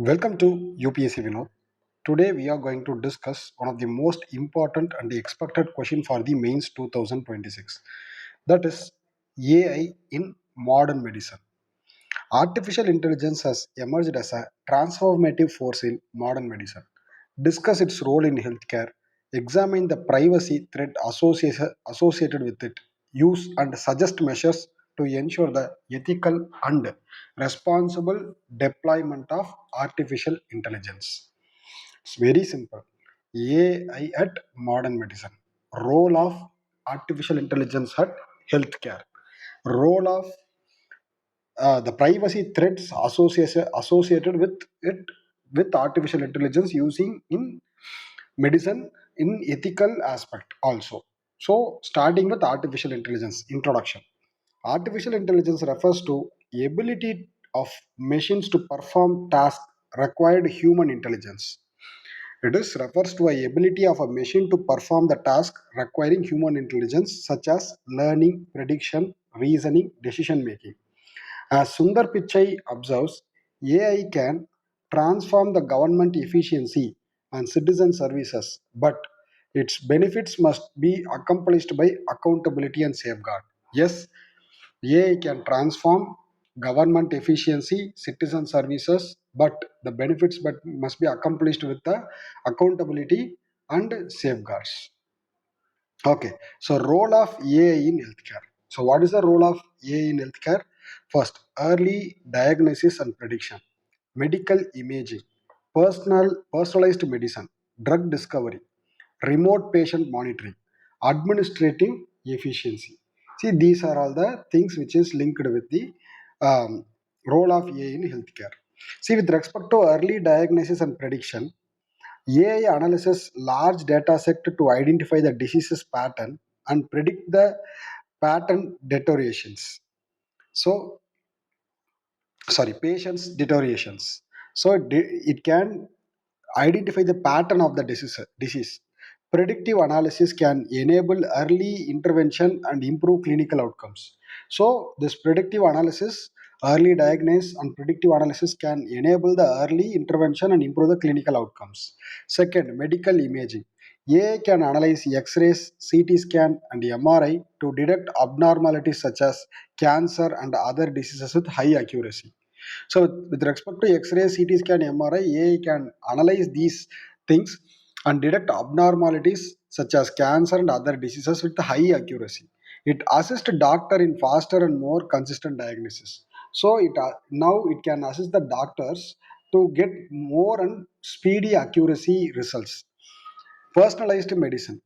Welcome to UPSC Vinod. Today we are going to discuss one of the most important and the expected question for the mains 2026. That is AI in modern medicine. Artificial intelligence has emerged as a transformative force in modern medicine. Discuss its role in healthcare, examine the privacy threat associated with it, use and suggest measures to ensure the ethical and responsible deployment of artificial intelligence. It's very simple. AI at modern medicine. Role of artificial intelligence at healthcare. Role of the privacy threats associated with it with artificial intelligence using in medicine in ethical aspect also. So starting with artificial intelligence introduction. Artificial intelligence refers to ability of machines to perform tasks required human intelligence. It is refers to a ability of a machine to perform the task requiring human intelligence such as learning, prediction, reasoning, decision making. As Sundar Pichai observes, AI can transform the government efficiency and citizen services, but its benefits must be accomplished by accountability and safeguard. Yes, AI can transform government efficiency, citizen services, but the benefits must be accomplished with the accountability and safeguards. Okay, so role of AI in healthcare. So, what is the role of AI in healthcare? First, early diagnosis and prediction, medical imaging, personalized medicine, drug discovery, remote patient monitoring, administrative efficiency. See, these are all the things which is linked with the um, role of AI in healthcare. See, with respect to early diagnosis and prediction, AI analyzes large data set to identify the disease's pattern and predict the pattern deteriorations. So, patient's deteriorations. So, it can identify the pattern of the disease. Predictive analysis can enable early intervention and improve clinical outcomes. So, this predictive analysis, early diagnosis, and predictive analysis can enable the early intervention and improve the clinical outcomes. Second, medical imaging. AI can analyze X rays, CT scan, and MRI to detect abnormalities such as cancer and other diseases with high accuracy. So, with respect to X-ray, CT scan, MRI, AI can analyze these things and detect abnormalities such as cancer and other diseases with high accuracy. It assists doctor in faster and more consistent diagnosis. So, now it can assist the doctors to get more and speedy accuracy results. Personalized medicine.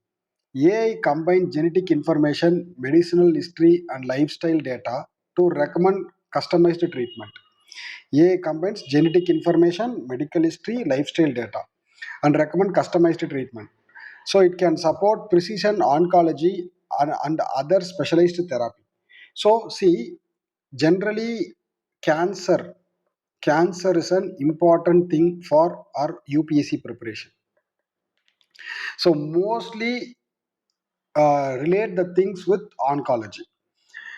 AI combines genetic information, medicinal history, and lifestyle data to recommend customized treatment. AI combines genetic information, medical history, lifestyle data, and recommend customized treatment. So it can support precision oncology and other specialized therapy. So see, generally cancer, cancer is an important thing for our UPSC preparation. So mostly relate the things with oncology.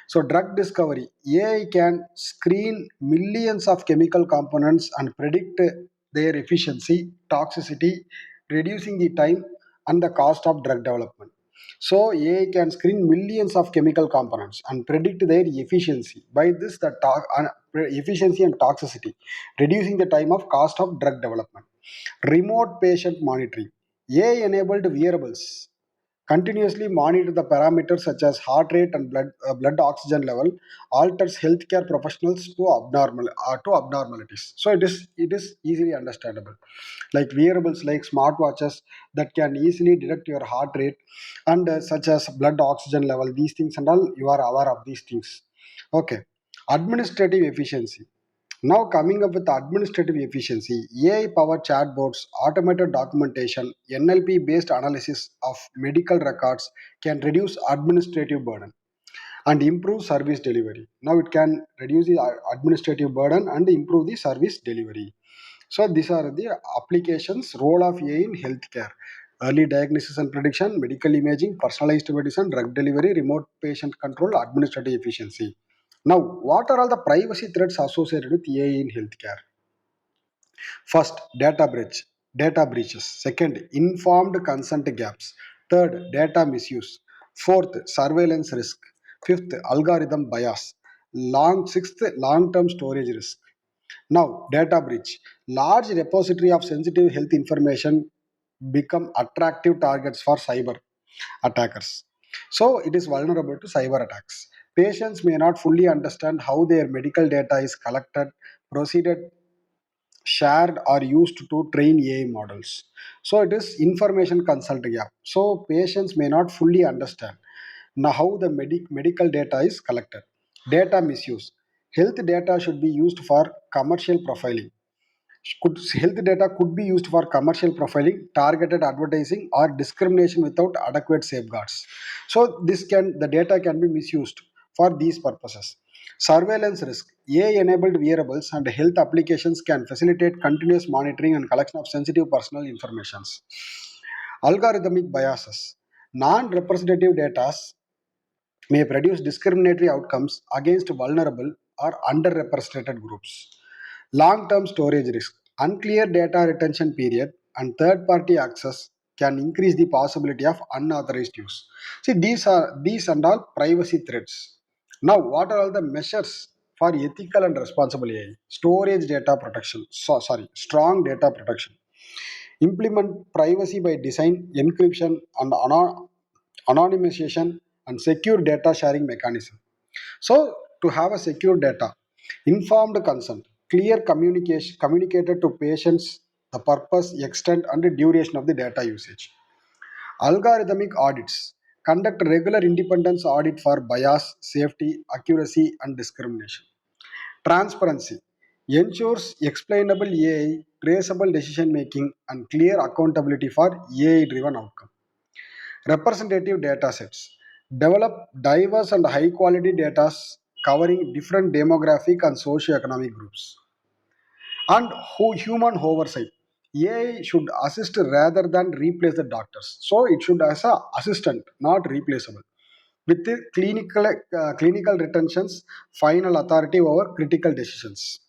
So, drug discovery AI can screen millions of chemical components and predict their efficiency, toxicity, reducing the time and the cost of drug development. So, AI can screen millions of chemical components and predict their efficiency. By this, efficiency and toxicity, reducing the time of cost of drug development. Remote patient monitoring AI enabled wearables continuously monitor the parameters such as heart rate and blood oxygen level, alters healthcare professionals to abnormalities. So it is easily understandable, like wearables like smartwatches that can easily detect your heart rate and such as blood oxygen level, these things and all, you are aware of these things. Okay. Administrative efficiency. Now, coming up with administrative efficiency, AI powered chatbots, automated documentation, NLP based analysis of medical records can reduce administrative burden and improve service delivery. Now, it can reduce the administrative burden and improve the service delivery. So, these are the applications, role of AI in healthcare: early diagnosis and prediction, medical imaging, personalized medicine, drug delivery, remote patient control, administrative efficiency. Now, what are all the privacy threats associated with AI in healthcare? First, data breaches. Second, informed consent gaps. Third, data misuse. Fourth, surveillance risk. Fifth, algorithm bias. Sixth, long-term storage risk. Now, data breach. Large repository of sensitive health information become attractive targets for cyber attackers. So, it is vulnerable to cyber attacks. Patients may not fully understand how their medical data is collected, proceeded, shared, or used to train AI models. So, it is information consult gap. So, patients may not fully understand now how the medical data is collected. Data misuse. Health data should be used for commercial profiling. Health data could be used for commercial profiling, targeted advertising, or discrimination without adequate safeguards. So the data can be misused for these purposes. Surveillance risk. AI-enabled wearables and health applications can facilitate continuous monitoring and collection of sensitive personal information. Algorithmic biases. Non-representative data may produce discriminatory outcomes against vulnerable or underrepresented groups. Long term storage risk. Unclear data retention period and third party access can increase the possibility of unauthorized use. See, these and all privacy threats. Now, what are all the measures for ethical and responsible AI? Storage data protection. Strong data protection. Implement privacy by design, encryption, and anonymization, and secure data sharing mechanism. So, to have a secure data, informed consent, clear communication communicated to patients the purpose, extent, and the duration of the data usage. Algorithmic audits conduct regular independence audit for bias, safety, accuracy, and discrimination. Transparency ensures explainable AI, traceable decision making, and clear accountability for AI driven outcome. Representative data sets develop diverse and high quality data covering different demographic and socio-economic groups. And human oversight. AI should assist rather than replace the doctors. So it should as a assistant, not replaceable. With the clinical retentions, final authority over critical decisions.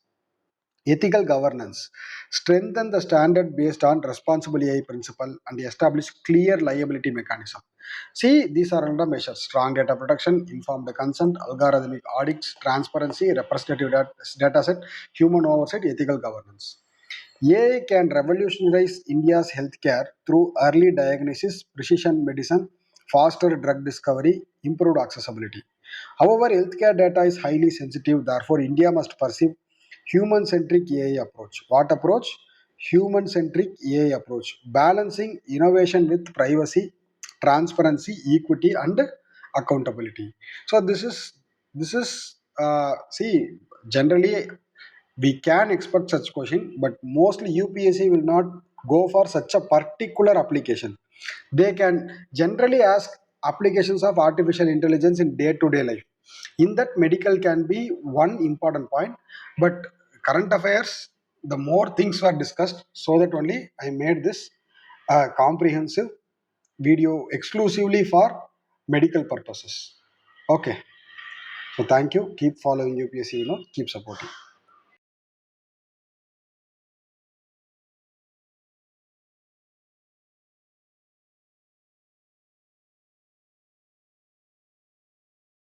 Ethical governance. Strengthen the standard based on responsible AI principle and establish clear liability mechanism. See, these are under measures. Strong data protection, informed consent, algorithmic audits, transparency, representative data set, human oversight, ethical governance. AI can revolutionize India's healthcare through early diagnosis, precision medicine, faster drug discovery, improved accessibility. However, healthcare data is highly sensitive, therefore, India must pursue human centric AI approach. What approach? Human centric AI approach, balancing innovation with privacy, transparency, equity, and accountability. So, see, generally we can expect such question, but mostly UPSC will not go for such a particular application. They can generally ask applications of artificial intelligence in day-to-day life. In that, medical can be one important point, but current affairs, the more things were discussed, so that only I made this comprehensive video exclusively for medical purposes. Okay, so thank you. Keep following UPSC, keep supporting.